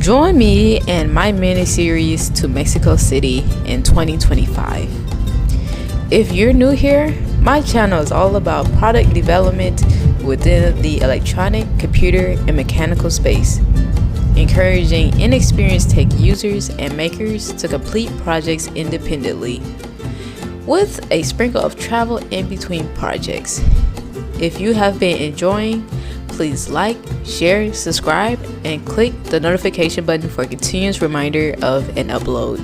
Join me in my mini series to Mexico City in 2025. If you're new here, my channel is all about product development within the electronic, computer, and mechanical space, encouraging inexperienced tech users and makers to complete projects independently, with a sprinkle of travel in between projects. If you have been enjoying, please like, share, subscribe, and click the notification button for continuous reminder of an upload.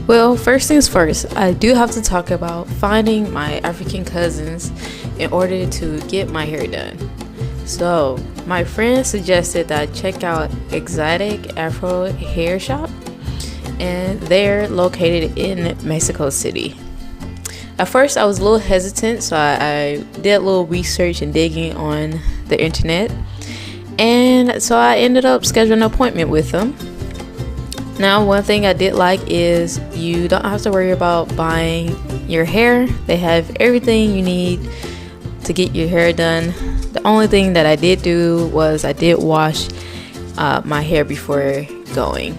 Well, first things first, I do have to talk about finding my African cousins in order to get my hair done. So, my friend suggested that I check out exoticafrohairshop, and they're located in Mexico City. At first, I was a little hesitant, so I did a little research and digging on the internet, and so I ended up scheduling an appointment with them. Now, one thing I did like is you don't have to worry about buying your hair. They have everything you need to get your hair done. The only thing that I did do was I did wash my hair before going.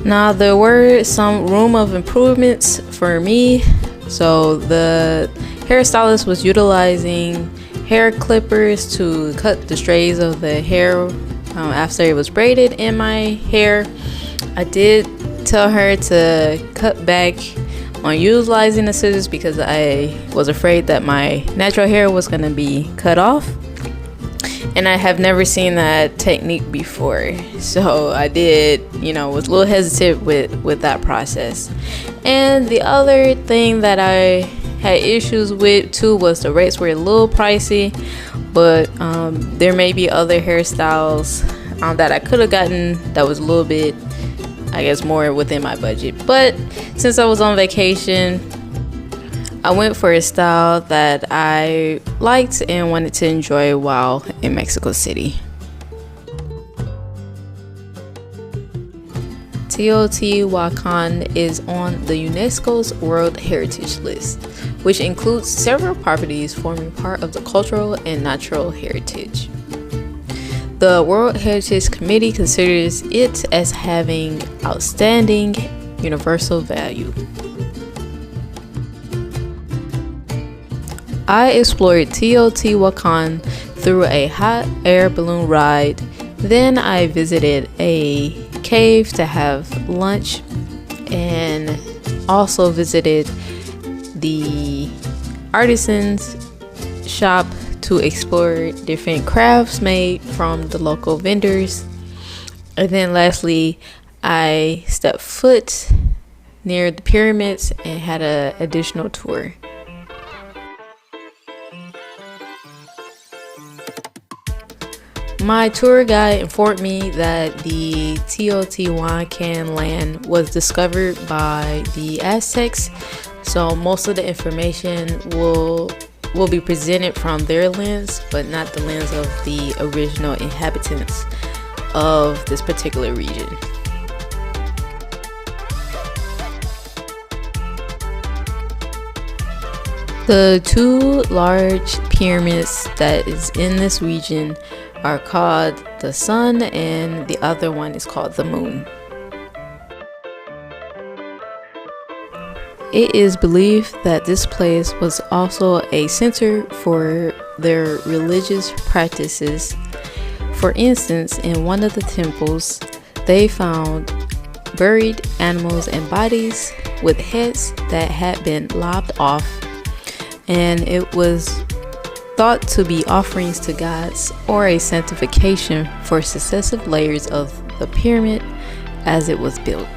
Now, there were some room of improvements for me. So the hairstylist was utilizing hair clippers to cut the strays of the hair after it was braided in my hair. I did tell her to cut back on utilizing the scissors because I was afraid that my natural hair was going to be cut off, and I have never seen that technique before, so I did, was a little hesitant with that process. And the other thing that I had issues with too was the rates were a little pricey, but there may be other hairstyles that I could have gotten that was a little bit, I guess, more within my budget. But since I was on vacation, I went for a style that I liked and wanted to enjoy while in Mexico City. Teotihuacan is on the UNESCO's World Heritage List, which includes several properties forming part of the cultural and natural heritage. The World Heritage Committee considers it as having outstanding universal value. I explored Teotihuacan through a hot air balloon ride. Then I visited a cave to have lunch and also visited the artisan's shop to explore different crafts made from the local vendors. And then lastly, I stepped foot near the pyramids and had an additional tour. My tour guide informed me that the Teotihuacan land was discovered by the Aztecs, so most of the information will be presented from their lens, but not the lens of the original inhabitants of this particular region. The two large pyramids that is in this region are called the Sun, and the other one is called the Moon. It is believed that this place was also a center for their religious practices. For instance, in one of the temples, they found buried animals and bodies with heads that had been lopped off, and it was thought to be offerings to gods or a sanctification for successive layers of the pyramid as it was built.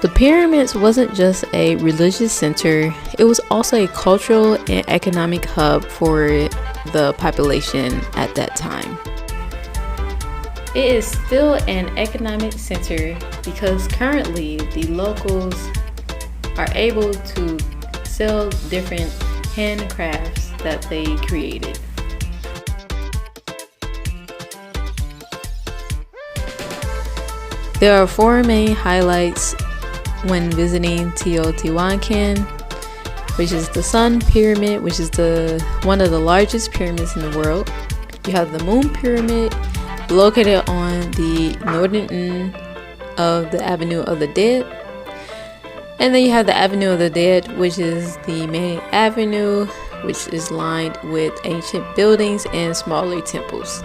The pyramids wasn't just a religious center, it was also a cultural and economic hub for the population at that time. It is still an economic center because currently the locals are able to sell different handcrafts that they created. There are 4 main highlights when visiting Teotihuacan, which is the Sun Pyramid, which is one of the largest pyramids in the world. You have the Moon Pyramid, located on the northern end of the Avenue of the Dead. And then you have the Avenue of the Dead, which is the main avenue, which is lined with ancient buildings and smaller temples.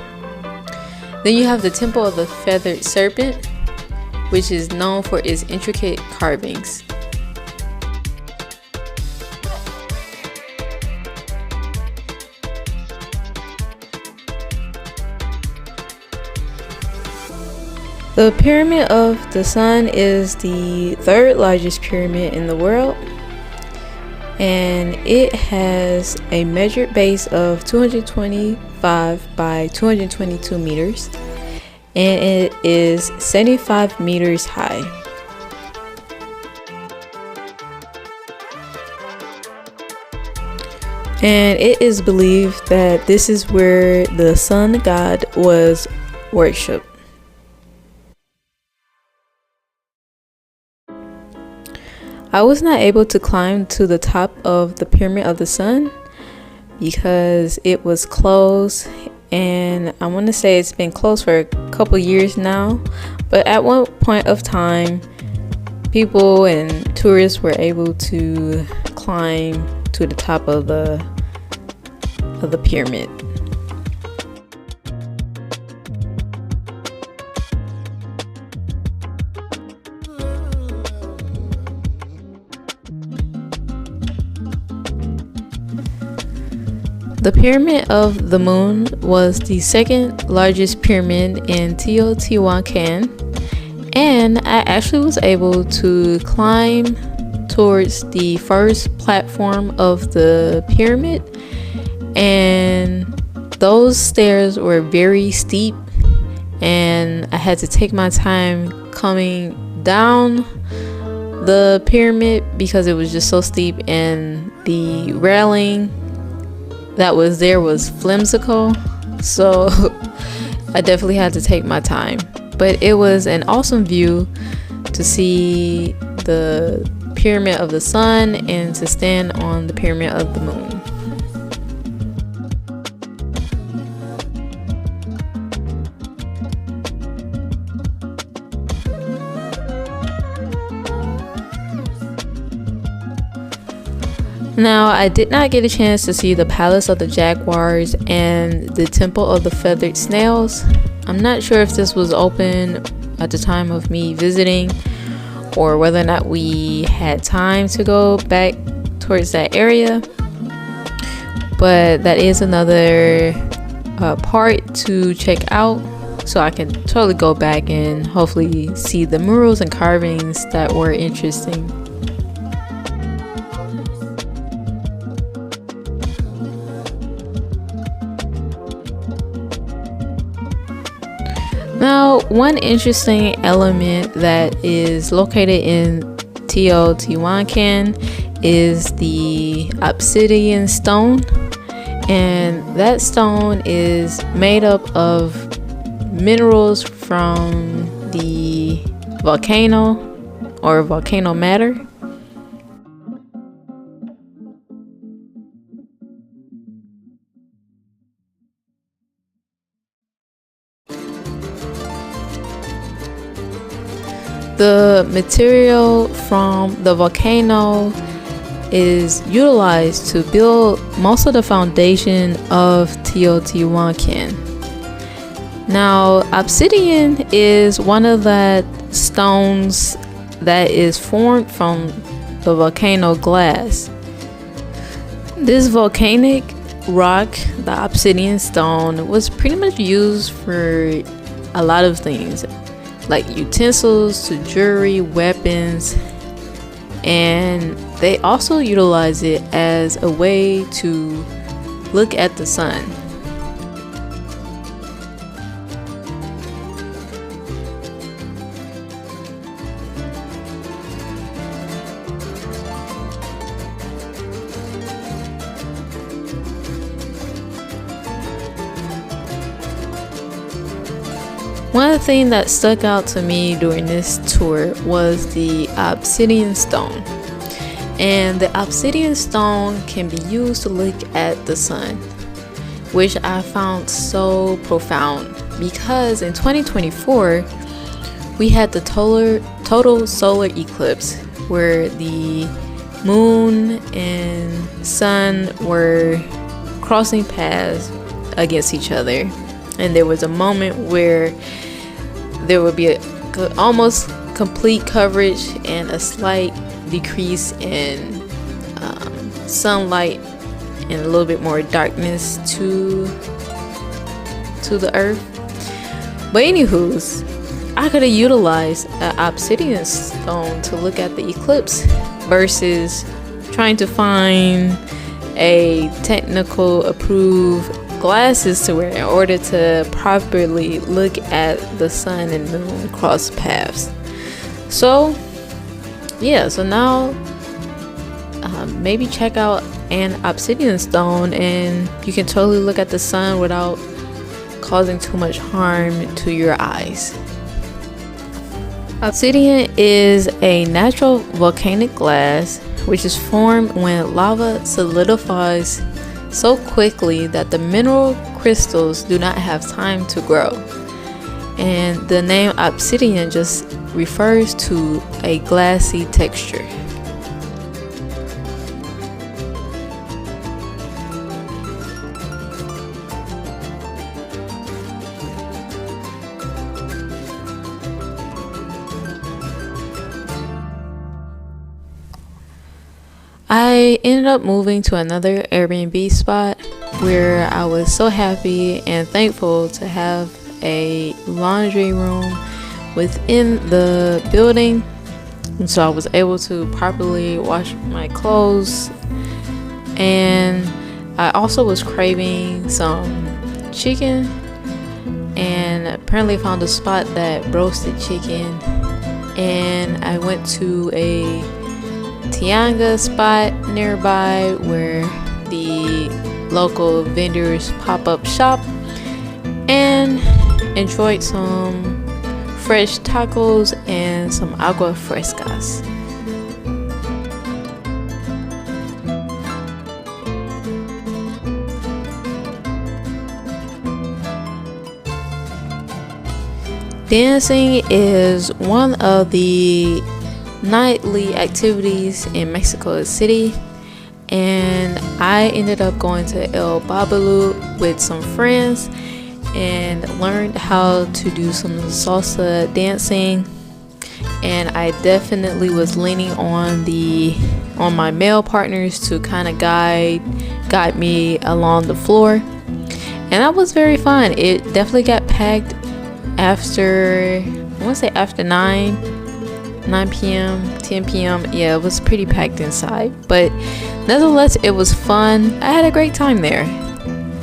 Then you have the Temple of the Feathered Serpent, which is known for its intricate carvings. The Pyramid of the Sun is the 3rd largest pyramid in the world, and it has a measured base of 225 by 222 meters, and it is 75 meters high. And it is believed that this is where the sun god was worshipped. I was not able to climb to the top of the Pyramid of the Sun because it was closed, and I want to say it's been closed for a couple years now, but at one point of time people and tourists were able to climb to the top of the pyramid. The Pyramid of the Moon was the 2nd largest pyramid in Teotihuacan, and I actually was able to climb towards the first platform of the pyramid, and those stairs were very steep, and I had to take my time coming down the pyramid because it was just so steep, and the railing that was there was flimsical, so I definitely had to take my time. But it was an awesome view to see the Pyramid of the Sun and to stand on the Pyramid of the Moon. Now, I did not get a chance to see the Palace of the Jaguars and the Temple of the Feathered Snails. I'm not sure if this was open at the time of me visiting or whether or not we had time to go back towards that area, but that is another part to check out, so I can totally go back and hopefully see the murals and carvings that were interesting. Now, one interesting element that is located in Teotihuacan is the obsidian stone, and that stone is made up of minerals from the volcano or volcano matter. The material from the volcano is utilized to build most of the foundation of Teotihuacan. Now, obsidian is one of the stones that is formed from the volcano glass. This volcanic rock, the obsidian stone, was pretty much used for a lot of things, like utensils to jewelry, weapons, and they also utilize it as a way to look at the sun. One of the things that stuck out to me during this tour was the obsidian stone. And the obsidian stone can be used to look at the sun, which I found so profound because in 2024 we had the total solar eclipse where the moon and sun were crossing paths against each other, and there was a moment where there would be a almost complete coverage and a slight decrease in sunlight and a little bit more darkness to the earth. But anywho's, I could have utilized an obsidian stone to look at the eclipse versus trying to find a technical approved glasses to wear in order to properly look at the sun and moon cross paths. So now maybe check out an obsidian stone and you can totally look at the sun without causing too much harm to your eyes. Obsidian is a natural volcanic glass which is formed when lava solidifies so quickly that the mineral crystals do not have time to grow. And the name obsidian just refers to a glassy texture. I ended up moving to another Airbnb spot where I was so happy and thankful to have a laundry room within the building, and so I was able to properly wash my clothes. And I also was craving some chicken, and apparently found a spot that roasted chicken, and I went to a tianga spot nearby where the local vendors pop-up shop and enjoyed some fresh tacos and some agua frescas. Dancing is one of the nightly activities in Mexico City, and I ended up going to El Babalu with some friends and learned how to do some salsa dancing. And I definitely was leaning on my male partners to kind of guide me along the floor, and that was very fun. It definitely got packed after, I want to say after 9 p.m, 10 p.m. Yeah, it was pretty packed inside, but nonetheless it was fun. I had a great time there.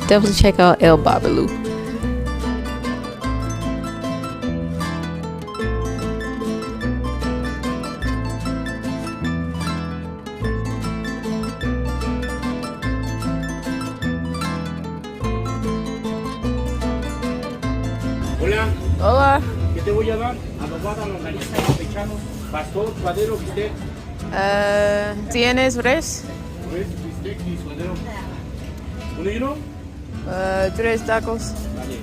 Definitely check out El Babalu. Hola. Hola. ¿Qué te voy a dar? Adobada, longaniza, campechano, pastor, suadero, bistec. ¿Tienes res? Res, bistec y suadero. ¿Uno y uno? 3 tacos. Vale.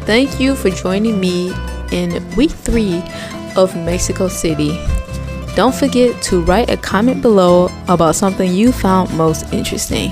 Thank you for joining me in week 3 of Mexico City. Don't forget to write a comment below about something you found most interesting.